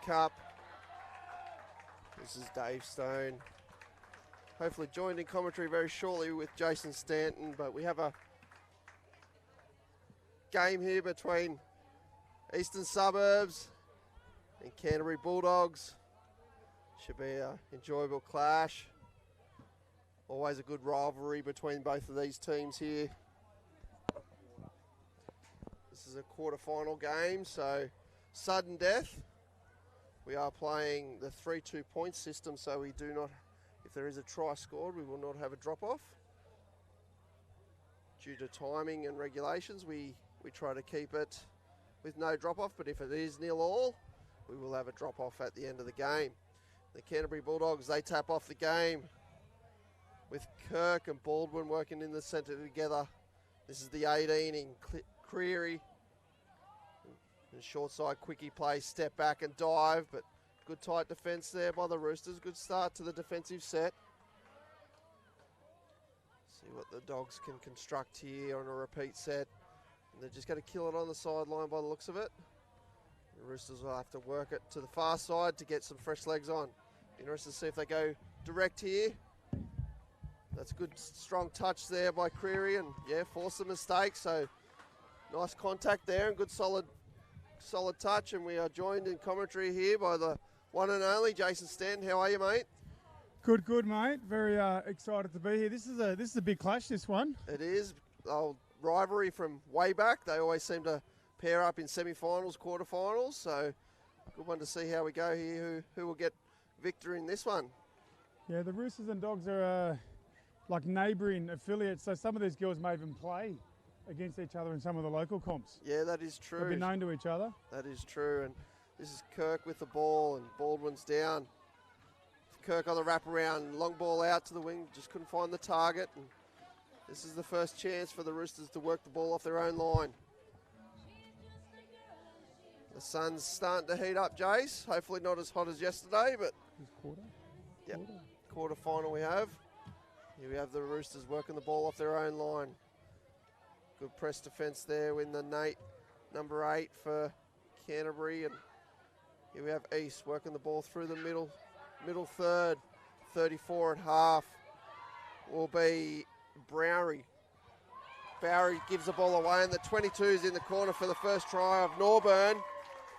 Cup. This is Dave Stone. Hopefully joined in commentary very shortly with Jason Stanton, but we have a game here between Eastern Suburbs and Canterbury Bulldogs. Should be an enjoyable clash. Always a good rivalry between both of these teams here. This is a quarter-final game, so sudden death. We are playing the 3-2 point system, so we do not, if there is a try scored, we will not have a drop-off. Due to timing and regulations, we try to keep it with no drop-off, but if it is 0-0, we will have a drop-off at the end of the game. The Canterbury Bulldogs, they tap off the game with Kirk and Baldwin working in the centre together. This is the 18 in Creary. And short side, quickie play, step back and dive, but good tight defence there by the Roosters. Good start to the defensive set. See what the Dogs can construct here on a repeat set. And they're just going to kill it on the sideline by the looks of it. The Roosters will have to work it to the far side to get some fresh legs on. Interested to see if they go direct here. That's a good strong touch there by Creary, and yeah, force a mistake. So nice contact there and good solid touch. And we are joined in commentary here by the one and only Jason Stanton. How are you, mate? Good, mate. Very excited to be here. This is a big clash, this one. It is. Old rivalry from way back. They always seem to pair up in semi-finals, quarter-finals. So good one to see how we go here. Who will get victory in this one? Yeah, the Roosters and Dogs are like neighbouring affiliates. So some of these girls may even play against each other in some of the local comps. Yeah, that is true. They'll be known to each other. That is true. And this is Kirk with the ball, and Baldwin's down. Kirk on the wraparound, long ball out to the wing, just couldn't find the target. And this is the first chance for the Roosters to work the ball off their own line. The sun's starting to heat up, Jace. Hopefully not as hot as yesterday, but quarter final we have. Here we have the Roosters working the ball off their own line. Good press defence there with the number 8 for Canterbury. And here we have East working the ball through the middle third. 34 at half will be Bowery. Bowery gives the ball away, and the 22's in the corner for the first try of Norburn.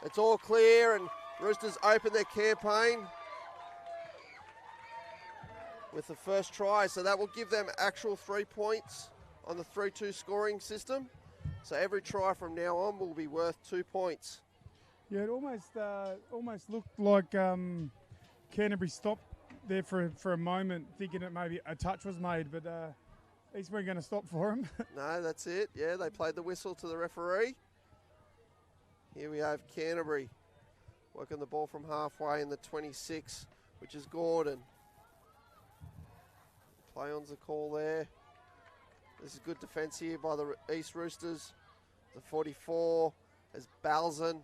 It's all clear, and Roosters open their campaign with the first try. So that will give them actual 3 points on the 3-2 scoring system. So every try from now on will be worth 2 points. Yeah, it almost looked like Canterbury stopped there for a moment, thinking that maybe a touch was made, but East weren't going to stop for him. No, that's it. Yeah, they played the whistle to the referee. Here we have Canterbury working the ball from halfway in the 26, which is Gordon. Play on's the call there. This is good defence here by the East Roosters. The 44 is Balzan.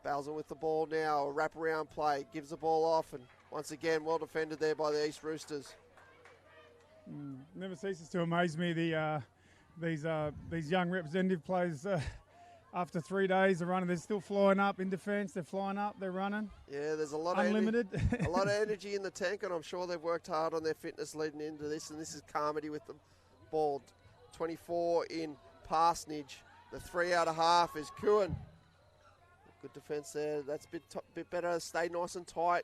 Balzan with the ball now. A wraparound play. Gives the ball off, and once again, well defended there by the East Roosters. Never ceases to amaze me these young representative players. After 3 days of running, they're still flying up in defence. They're flying up. They're running. Yeah, there's a lot unlimited. A lot of energy in the tank, and I'm sure they've worked hard on their fitness leading into this. And this is Carmody with the ball. 24 in Parsonage. The 3 out of half is Kuhn. Good defence there. That's a bit better. Stay nice and tight.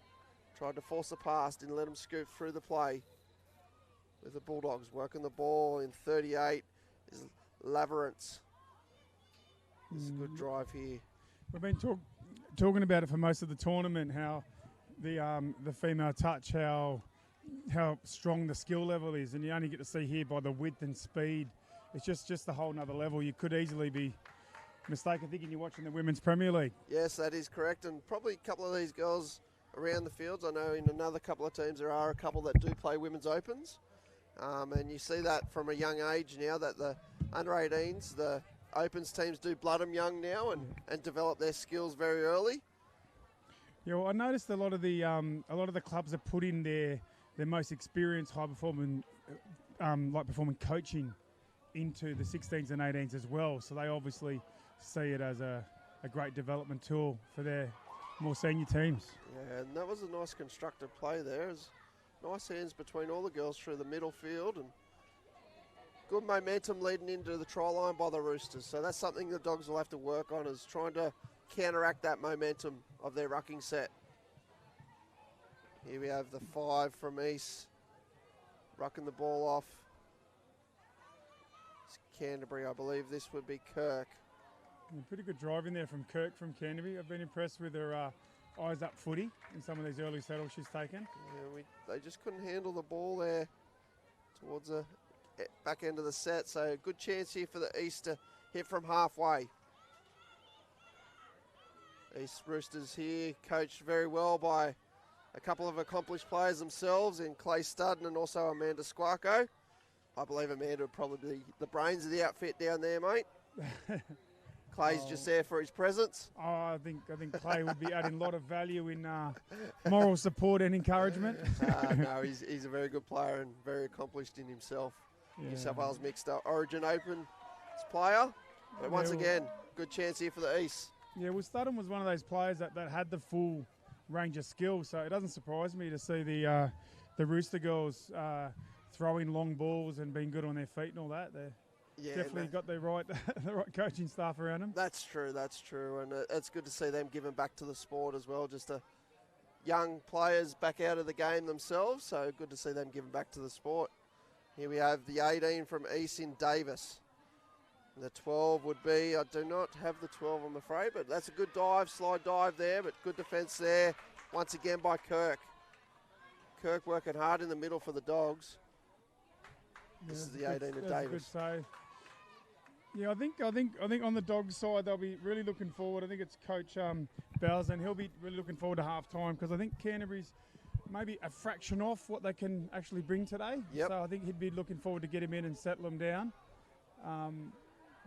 Tried to force the pass. Didn't let them scoop through the play. With the Bulldogs working the ball in 38 is Laverance. This is a good drive here. We've been talking about it for most of the tournament, how the female touch, how strong the skill level is, and you only get to see here by the width and speed. It's just a whole nother level. You could easily be mistaken thinking you're watching the Women's Premier League. Yes, that is correct, and probably a couple of these girls around the fields. I know in another couple of teams there are a couple that do play Women's Opens, and you see that from a young age now that the under-18s, the Opens teams do blood them young now and develop their skills very early. Yeah, well, I noticed a lot of the clubs have put in their most experienced high-performing performing coaching into the 16s and 18s as well. So they obviously see it as a great development tool for their more senior teams. Yeah, and that was a nice constructed play there. It was nice hands between all the girls through the middle field, and good momentum leading into the try line by the Roosters. So that's something the Dogs will have to work on, is trying to counteract that momentum of their rucking set. Here we have the 5 from East, rucking the ball off. It's Canterbury, I believe this would be Kirk. Yeah, pretty good drive in there from Kirk from Canterbury. I've been impressed with her eyes up footy in some of these early settles she's taken. Yeah, they just couldn't handle the ball there towards the back end of the set. So good chance here for the East to hit from halfway. East Roosters here, coached very well by a couple of accomplished players themselves in Clay Studden and also Amanda Squarko. I believe Amanda would probably be the brains of the outfit down there, mate. Clay's just there for his presence. Oh, I think Clay would be adding a lot of value in moral support and encouragement. No, he's a very good player and very accomplished in himself. Yeah. New South Wales mixed up Origin Open player. But once again, good chance here for the East. Yeah, well, Studden was one of those players that had the full range of skills, so it doesn't surprise me to see the Rooster girls throwing long balls and being good on their feet and all that. They're definitely got the right the right coaching staff around them. That's true, and it's good to see them giving back to the sport as well. Just young players back out of the game themselves, so good to see them giving back to the sport. Here we have the 18 from East in Davis. The 12 would be, I do not have the 12, I'm afraid, but that's a good dive, slide dive there, but good defence there once again by Kirk. Kirk working hard in the middle for the Dogs. This is the 18 of Davis. Good save. Yeah, I think on the Dogs side they'll be really looking forward. I think it's Coach Bowser, and he'll be really looking forward to half time, because I think Canterbury's maybe a fraction off what they can actually bring today. Yep. So I think he'd be looking forward to get him in and settle them down.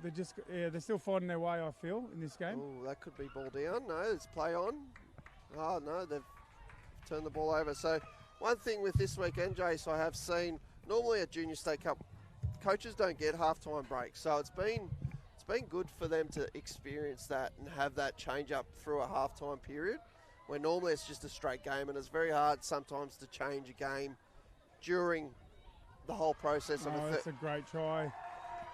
They're still finding their way, I feel, in this game. Oh, that could be ball down. No, it's play on. Oh, no, they've turned the ball over. So one thing with this weekend, Jace, I have seen, normally at Junior State Cup, coaches don't get halftime breaks. So it's been good for them to experience that and have that change up through a halftime period, where normally it's just a straight game, and it's very hard sometimes to change a game during the whole process of that's a great try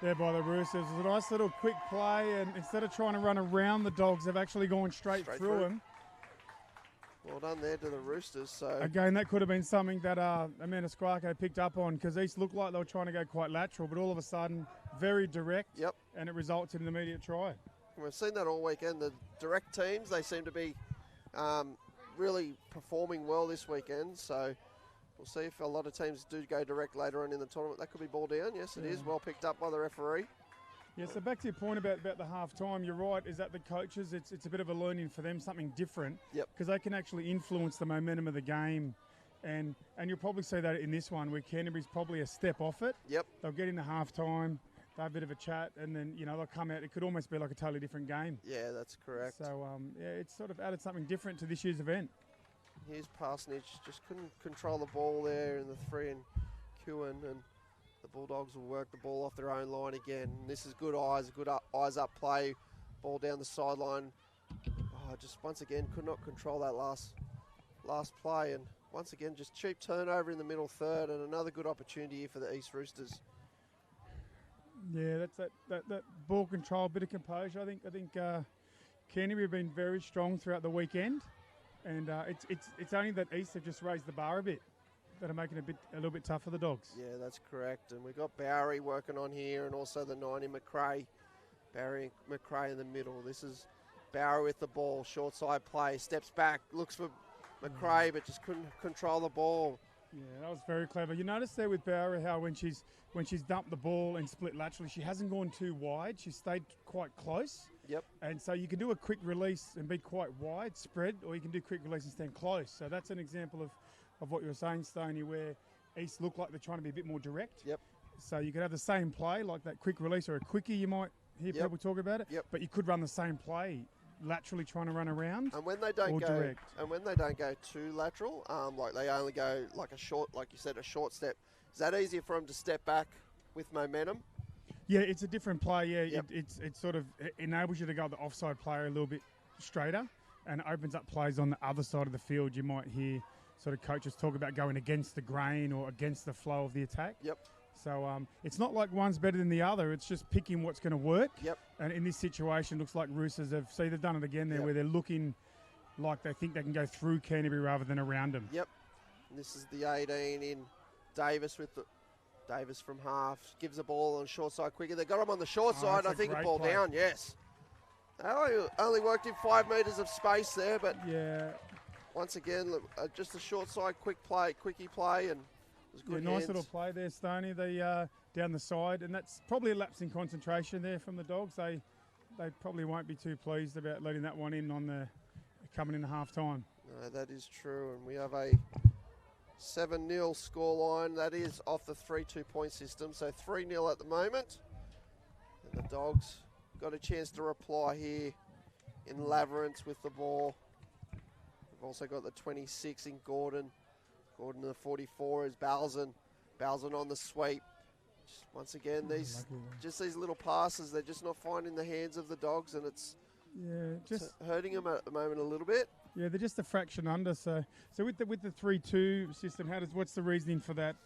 there by the Roosters. It was a nice little quick play, and instead of trying to run around the Dogs, they've actually gone straight through them. Well done there to the Roosters. So again, that could have been something that Amanda Squarko picked up on, because East looked like they were trying to go quite lateral, but all of a sudden, very direct, and it results in an immediate try. And we've seen that all weekend. The direct teams, they seem to be really performing well this weekend, so we'll see if a lot of teams do go direct later on in the tournament. That could be ball down. Yes, it is. Well picked up by the referee. Yeah, so back to your point about the half-time, you're right, is that the coaches, it's a bit of a learning for them, something different, because they can actually influence the momentum of the game, and you'll probably see that in this one, where Canterbury's probably a step off it. Yep. They'll get into half-time, they'll have a bit of a chat, and then, they'll come out. It could almost be like a totally different game. Yeah, that's correct. So, it's sort of added something different to this year's event. Here's Parsonage, just couldn't control the ball there in the 3 and Kewen, and the Bulldogs will work the ball off their own line again. And this is good eyes up play, ball down the sideline. Oh, just once again could not control that last play, and once again just cheap turnover in the middle third, and another good opportunity here for the East Roosters. Yeah, that's that ball control, bit of composure. I think Canterbury have been very strong throughout the weekend, and it's only that East have just raised the bar a bit that are making it a little bit tough for the Dogs. Yeah, that's correct. And we've got Bowery working on here, and also the 90 McRae. Bowery and McRae in the middle. This is Bowery with the ball, short side play, steps back, looks for McRae, but just couldn't control the ball. Yeah, that was very clever. You notice there with Bowery how when she's dumped the ball and split laterally, she hasn't gone too wide. She stayed quite close. Yep. And so you can do a quick release and be quite wide, spread, or you can do quick release and stand close. So that's an example of what you were saying, Stoney, where East look like they're trying to be a bit more direct. Yep. So you could have the same play, like that quick release or a quickie, you might hear people talk about it. Yep. But you could run the same play, laterally trying to run around. And when they don't go direct. And when they don't go too lateral, like they only go like a short, like you said, a short step, is that easier for them to step back with momentum? Yeah, it's a different play. Yeah, Yep. it sort of enables you to go the offside player a little bit straighter. and it opens up plays on the other side of the field. You might hear sort of coaches talk about going against the grain or against the flow of the attack. Yep. So it's not like one's better than the other. It's just picking what's going to work. Yep. And in this situation, looks like Roosters have, see, they've done it again there, Yep. where they're looking like they think they can go through Canterbury rather than around them. Yep. And this is the 18 in Davis with the Davis from half. Gives the ball on short side quicker. They got him on the short side. That's I think a a great ball play. down, yes. They only worked in 5 metres of space there, but Yeah. once again, look, just a short side quickie play, and it was good Nice hands. little play there, Stoney. They down the side, and that's probably a lapse in concentration there from the Dogs. They probably won't be too pleased about letting that one in on the coming in half time. No, that is true, and we have a 7-0 scoreline. That is off the 3-2 point system, so 3-0 at the moment. And the Dogs got a chance to reply here in Labyrinth with the ball. We've also got the 26 in Gordon. Gordon the 44 is Balzan. Balzan on the sweep. Once again, these little passes, they're just not finding the hands of the Dogs, and it's hurting them at the moment a little bit. Yeah, they're just a fraction under. So with the 3-2 system, what's the reasoning for that,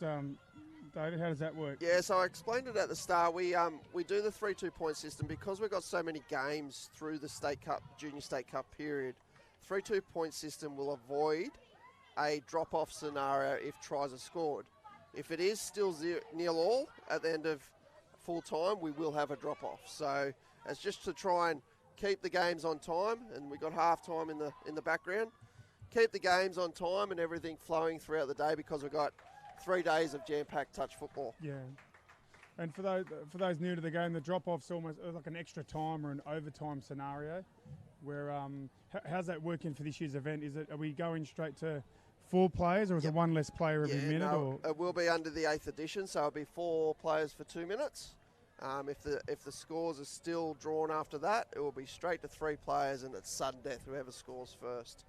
David? How does that work? Yeah, so I explained it at the start. We do the 3-2 point system because we've got so many games through the State Cup, Junior State Cup period. 3-2 point system will avoid a drop-off scenario if tries are scored. If it is still 0-0 at the end of full time, we will have a drop-off. So it's just to try and keep the games on time, and we've got half time in the background. Keep the games on time and everything flowing throughout the day because we've got 3 days of jam-packed touch football. Yeah. And for those new to the game, the drop-off's almost like an extra time or an overtime scenario. Where how's that working for this year's event? Are we going straight to 4 players, or is it one less player every minute? No, it will be under the 8th edition, so it'll be 4 players for 2 minutes. If the scores are still drawn after that, it will be straight to 3 players, and it's sudden death, whoever scores first.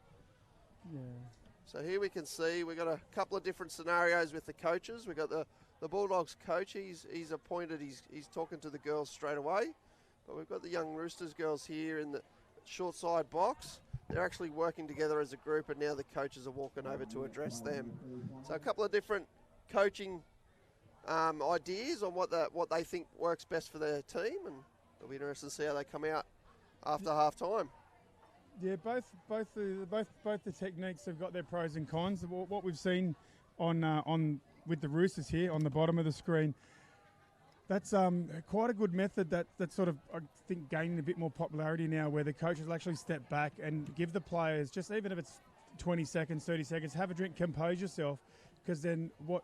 Yeah. So here we can see we've got a couple of different scenarios with the coaches. We've got the Bulldogs coach. He's appointed. He's talking to the girls straight away. But we've got the young Roosters girls here in the short side box. They're actually working together as a group, and now the coaches are walking over to address them. So a couple of different coaching ideas on what they think works best for their team, and it'll be interesting to see how they come out after half time. Yeah, both the techniques have got their pros and cons. What we've seen on with the Roosters here on the bottom of the screen, that's quite a good method that sort of, I think, gaining a bit more popularity now, where the coaches will actually step back and give the players, just even if it's 20 seconds, 30 seconds, have a drink, compose yourself, because then what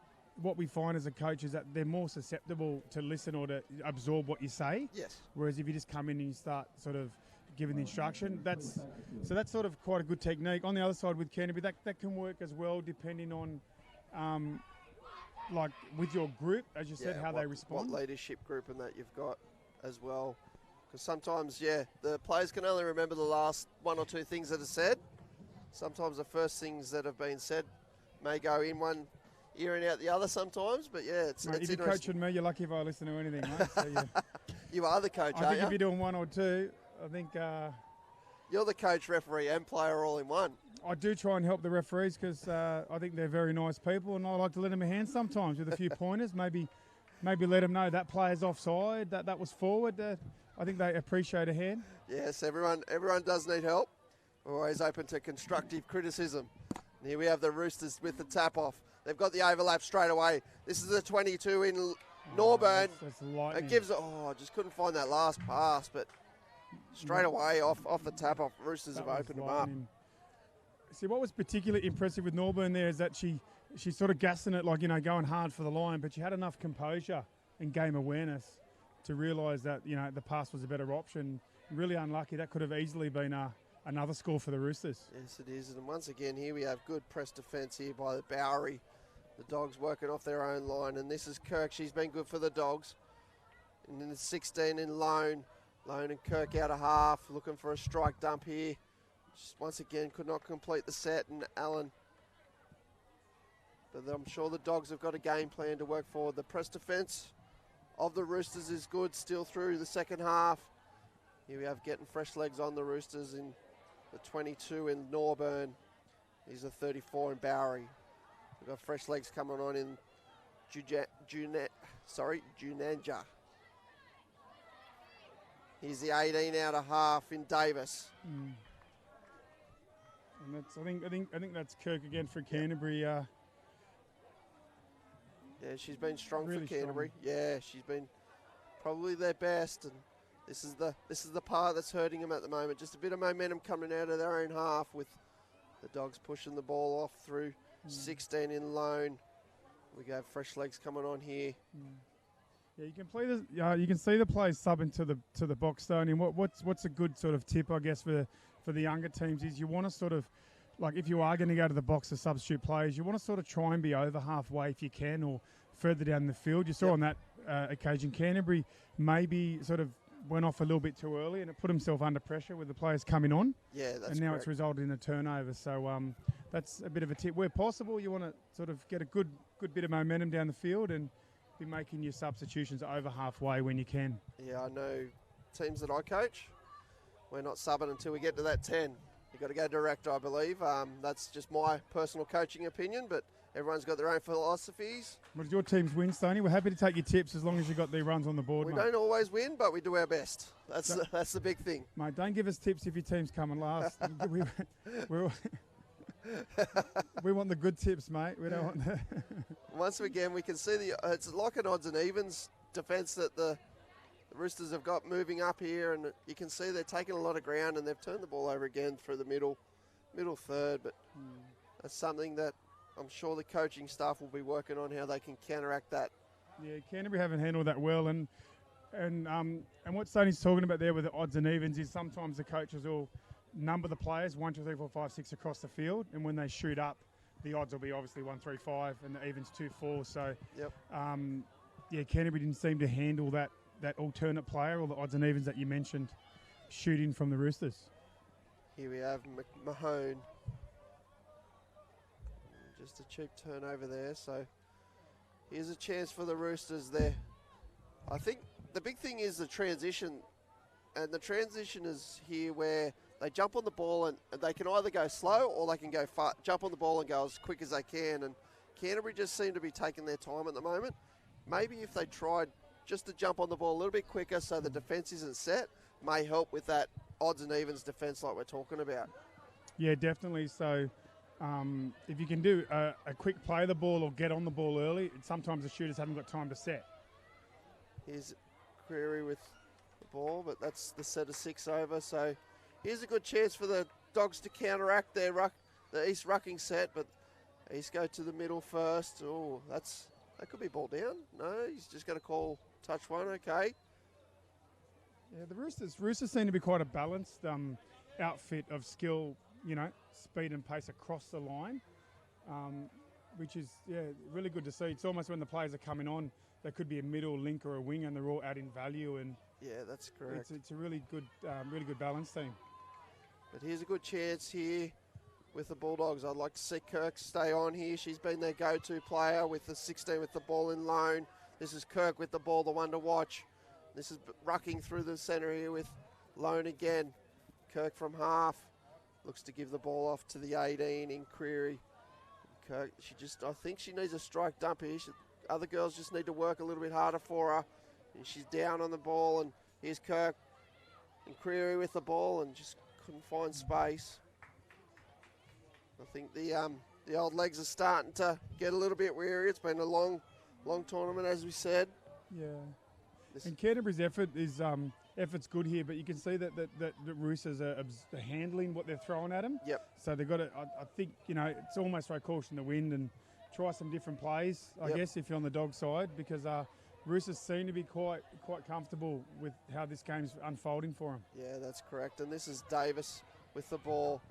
we find as a coach is that they're more susceptible to listen or to absorb what you say. Yes. Whereas if you just come in and you start sort of giving the instruction, that's sort of quite a good technique. On the other side with Canterbury, that can work as well, depending on like with your group, as you said, how they respond. What leadership group and that you've got as well. Because sometimes, the players can only remember the last 1 or 2 things that are said. Sometimes the first things that have been said may go in one ear and out the other sometimes. But it's Mate, if interesting. you're coaching me, you're lucky if I listen to anything, mate. So you are the coach, I think if you're doing 1 or 2, I think... you're the coach, referee and player all in one. I do try and help the referees because I think they're very nice people, and I like to lend them a hand sometimes with a few pointers. Maybe let them know that player's offside, that was forward. I think they appreciate a hand. Yes, everyone does need help. We're always open to constructive criticism. And here we have the Roosters with the tap off. They've got the overlap straight away. This is the 22 in Norburn. That's lightning. It gives I just couldn't find that last pass, but straight away off the tap off, Roosters have opened them up. See, what was particularly impressive with Norburn there is that she's sort of gassing it, like, going hard for the line, but she had enough composure and game awareness to realise that, the pass was a better option. Really unlucky. That could have easily been another score for the Roosters. Yes, it is. And once again, here we have good press defence here by the Bowery. The Dogs working off their own line. And this is Kirk. She's been good for the Dogs. And then the 16 in Lone. Lone and Kirk out of half. Looking for a strike dump here. Just once again, could not complete the set. And Allen. But I'm sure the Dogs have got a game plan to work forward. The press defence of the Roosters is good still through the second half. Here we have getting fresh legs on the Roosters in the 22 in Norburn. He's a 34 in Bowery. We've got fresh legs coming on in Junanja. He's the 18 out of half in Davis. And that's, I think that's Kirk again for Canterbury. Yeah, she's been strong really for Canterbury. Yeah, she's been probably their best, and this is the part that's hurting them at the moment. Just a bit of momentum coming out of their own half with the Dogs pushing the ball off through 16 in Lone. We got fresh legs coming on here. Yeah, you can play this. You can see the players subbing to the box though. And what's a good sort of tip, I guess, for the younger teams is you want to sort of, like, if you are going to go to the box as substitute players, you want to sort of try and be over halfway if you can, or further down the field. You saw on that occasion, Canterbury maybe sort of went off a little bit too early, and it put himself under pressure with the players coming on. Yeah, that's and now correct. it's resulted in a turnover. So that's a bit of a tip. Where possible, you want to sort of get a good bit of momentum down the field and be making your substitutions over halfway when you can. Yeah, I know teams that I coach, we're not subbing until we get to that 10. You've got to go direct, I believe. That's just my personal coaching opinion, but everyone's got their own philosophies. What did your teams win, Stoney? We're happy to take your tips as long as you got the runs on the board, We mate. don't always win, but we do our best. That's the big thing. Mate, don't give us tips if your team's coming last. we want the good tips, mate. We don't want the... Once again, we can see it's like an odds and evens defence that the Roosters have got moving up here, and you can see they're taking a lot of ground, and they've turned the ball over again through the middle third. But that's something that I'm sure the coaching staff will be working on, how they can counteract that. Yeah, Canterbury haven't handled that well, and what Stoney's talking about there with the odds and evens is sometimes the coaches will number the players 1, 2, 3, 4, 5, 6 across the field, and when they shoot up, the odds will be obviously 1, 3, 5, and the evens 2, 4. So, Canterbury didn't seem to handle that alternate player or the odds and evens that you mentioned shooting from the Roosters. Here we have Mahone. Just a cheap turnover there. So here's a chance for the Roosters there. I think the big thing is the transition. And the transition is here where they jump on the ball and they can either go slow or they can go jump on the ball and go as quick as they can. And Canterbury just seem to be taking their time at the moment. Maybe if they tried just to jump on the ball a little bit quicker so the defence isn't set, may help with that odds and evens defence like we're talking about. Yeah, definitely. So if you can do a quick play the ball or get on the ball early, sometimes the shooters haven't got time to set. Here's Creary with the ball, but that's the set of 6 over. So here's a good chance for the Dogs to counteract the East rucking set, but East go to the middle first. Oh, that could be ball down. No, he's just going to call touch one. Okay. Yeah, the Roosters seem to be quite a balanced outfit of skill, speed and pace across the line, which is really good to see. It's almost when the players are coming on, they could be a middle, link, or a wing, and they're all adding value. And yeah, that's correct. It's a really good balance team. But here's a good chance here with the Bulldogs. I'd like to see Kirk stay on here. She's been their go-to player with the 16 with the ball in Lone. This is Kirk with the ball, the one to watch. This is rucking through the centre here with Lone again. Kirk from half looks to give the ball off to the 18 in Creary. Kirk, I think she needs a strike dump here. Other girls just need to work a little bit harder for her. And she's down on the ball, and here's Kirk and Creary with the ball and just couldn't find space. I think the old legs are starting to get a little bit weary. It's been a long tournament, as we said. Yeah. And Canterbury's effort's good here, but you can see that the Roosters are handling what they're throwing at them. Yep. So they've got to, I think, it's almost like caution the wind and try some different plays, I guess, if you're on the dog side, because Roosters seem to be quite comfortable with how this game's unfolding for them. Yeah, that's correct. And this is Davis with the ball.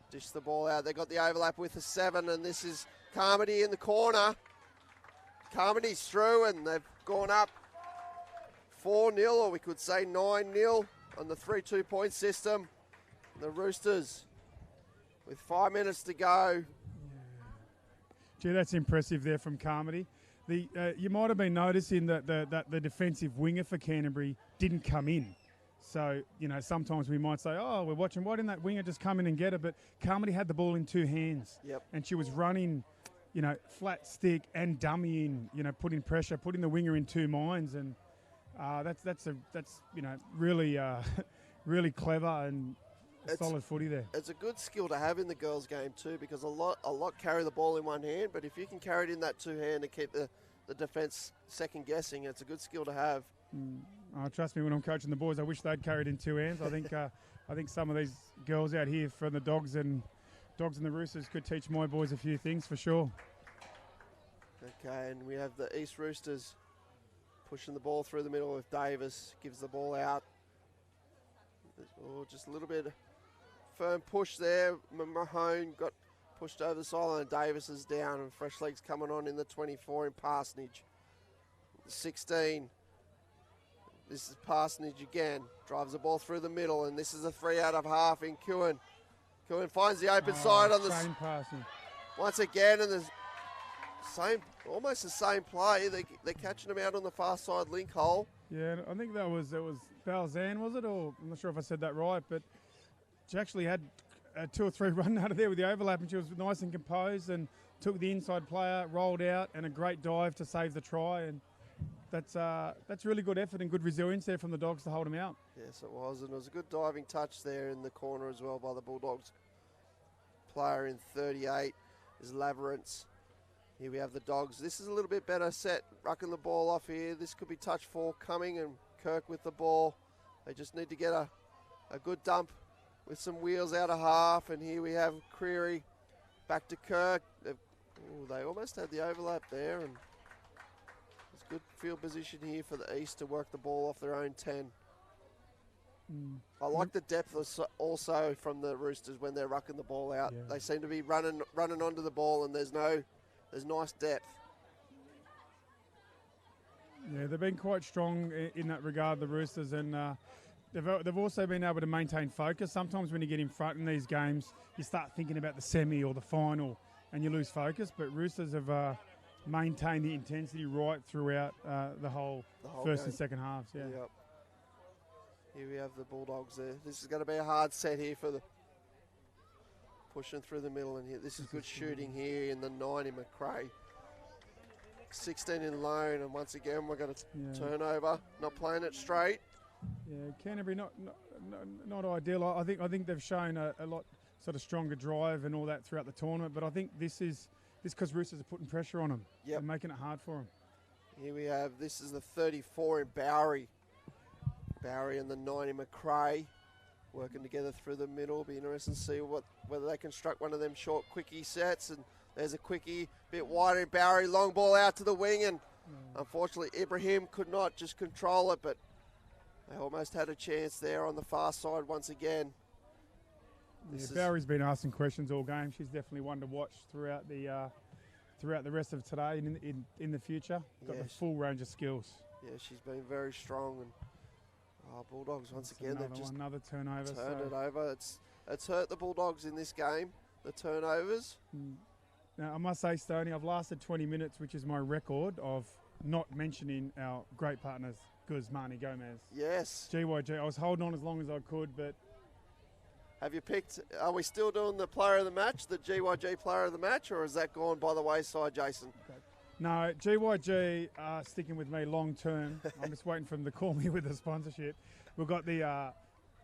Dish the ball out. They got the overlap with the 7, and this is Carmody in the corner. Carmody's through, and they've gone up 4-0, or we could say 9-0 on the 3 2-point system. The Roosters with 5 minutes to go. Gee, that's impressive there from Carmody. You might have been noticing that the defensive winger for Canterbury didn't come in. So, sometimes we might say, oh, we're watching, why didn't that winger just come in and get it? But Carmody had the ball in two hands. Yep. And she was running, flat stick and dummying, putting pressure, putting the winger in two minds. And that's really, really clever and solid footy there. It's a good skill to have in the girls' game too, because a lot carry the ball in one hand, but if you can carry it in that two hand and keep the defence second guessing, it's a good skill to have. Trust me, when I'm coaching the boys, I wish they'd carried in two hands. I think some of these girls out here from the Dogs and the Roosters could teach my boys a few things for sure. Okay, and we have the East Roosters pushing the ball through the middle. If Davis gives the ball out, just a little bit firm push there. Mahone got pushed over the sideline. Davis is down, and fresh legs coming on in the 24 in Parsonage. 16. This is Parsonage again. Drives the ball through the middle, and this is a 3 out of half in Kewen. Kewen finds the open side on the passing. Once again, and almost the same play. They're catching them out on the far side link hole. Yeah, I think that was Balzan, was it? Or I'm not sure if I said that right, but she actually had 2 or 3 run out of there with the overlap, and she was nice and composed and took the inside player, rolled out, and a great dive to save the try. And that's really good effort and good resilience there from the Dogs to hold them out. Yes, it was, and it was a good diving touch there in the corner as well by the Bulldogs. Player in 38 is Laverance. Here we have the Dogs. This is a little bit better set, rucking the ball off here. This could be touch 4 coming, and Kirk with the ball. They just need to get a good dump with some wheels out of half, and here we have Creary back to Kirk. They almost had the overlap there, and it's good field position here for the East to work the ball off their own 10. I like the depth also from the Roosters when they're rucking the ball out. Yeah. They seem to be running onto the ball, and there's nice depth. Yeah, they've been quite strong in that regard, the Roosters, and they've also been able to maintain focus. Sometimes when you get in front in these games, you start thinking about the semi or the final, and you lose focus. But Roosters have maintained the intensity right throughout the whole first game. And second halves. Yeah. Yep. Here we have the Bulldogs there. This is going to be a hard set here for the pushing through the middle, and here this is good shooting here in the 9 in McRae. 16 in Lone, and once again we're going to turn over, not playing it straight. Yeah, Canterbury not ideal. I think they've shown a lot sort of stronger drive and all that throughout the tournament, but I think this because Roosters are putting pressure on them and making it hard for them. Here we have, this is the 34 in Bowery. Bowery and the 9 in McRae working together through the middle. Be interesting to see whether they construct one of them short quickie sets. And there's a quickie, bit wider in Bowery, long ball out to the wing, and unfortunately Ibrahim could not just control it, but they almost had a chance there on the far side once again. Bowery's been asking questions all game. She's definitely one to watch throughout the rest of today and in the future. Got the full range of skills. Yeah, she's been very strong. And Bulldogs once again, they've just another turnover. Turned it over. It's hurt the Bulldogs in this game, the turnovers. Now, I must say, Stoney, I've lasted 20 minutes, which is my record of not mentioning our great partners, Guzmani Gomez. Yes. GYG. I was holding on as long as I could, but... Have you picked... Are we still doing the player of the match, the GYG player of the match, or has that gone by the wayside, Jason? Okay. No, GYG are sticking with me long term. I'm just waiting for them to call me with the sponsorship. We've got the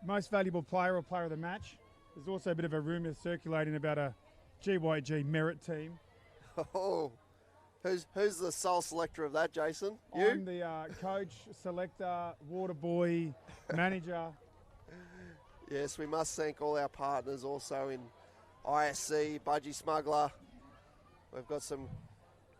most valuable player or player of the match. There's also a bit of a rumour circulating about a GYG merit team. Oh, who's the sole selector of that, Jason? You? I'm the coach, selector, water boy, manager. Yes, we must thank all our partners also in ISC, Budgie Smuggler. We've got some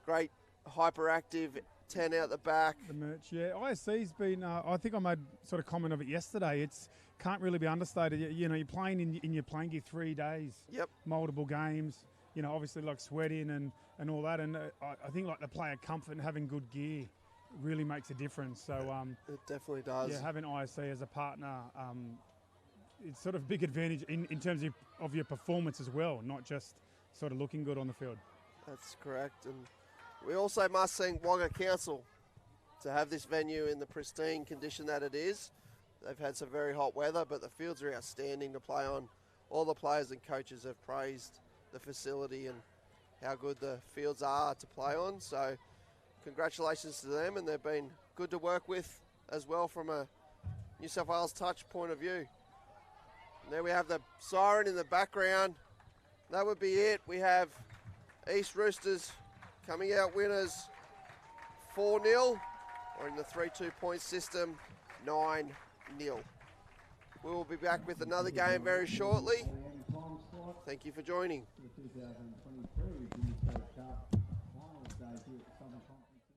great hyperactive 10 out the back. The merch, yeah. ISC's been, I think I made sort of comment of it yesterday. It's can't really be understated. You know, you're playing in your playing gear 3 days. Yep. Multiple games. You know, obviously like sweating and all that. And I think like the player comfort and having good gear really makes a difference. So it definitely does. Yeah, having ISC as a partner, it's sort of big advantage in terms of your performance as well, not just sort of looking good on the field. That's correct. And we also must thank Wagga Council to have this venue in the pristine condition that it is. They've had some very hot weather, but the fields are outstanding to play on. All the players and coaches have praised the facility and how good the fields are to play on. So congratulations to them, and they've been good to work with as well from a New South Wales touch point of view. And there we have the siren in the background. That would be it. We have East Roosters coming out winners 4-0, or in the 3-2 point system, 9-0. We will be back with another game very shortly. Thank you for joining. The 2023 Junior State Cup final stage here at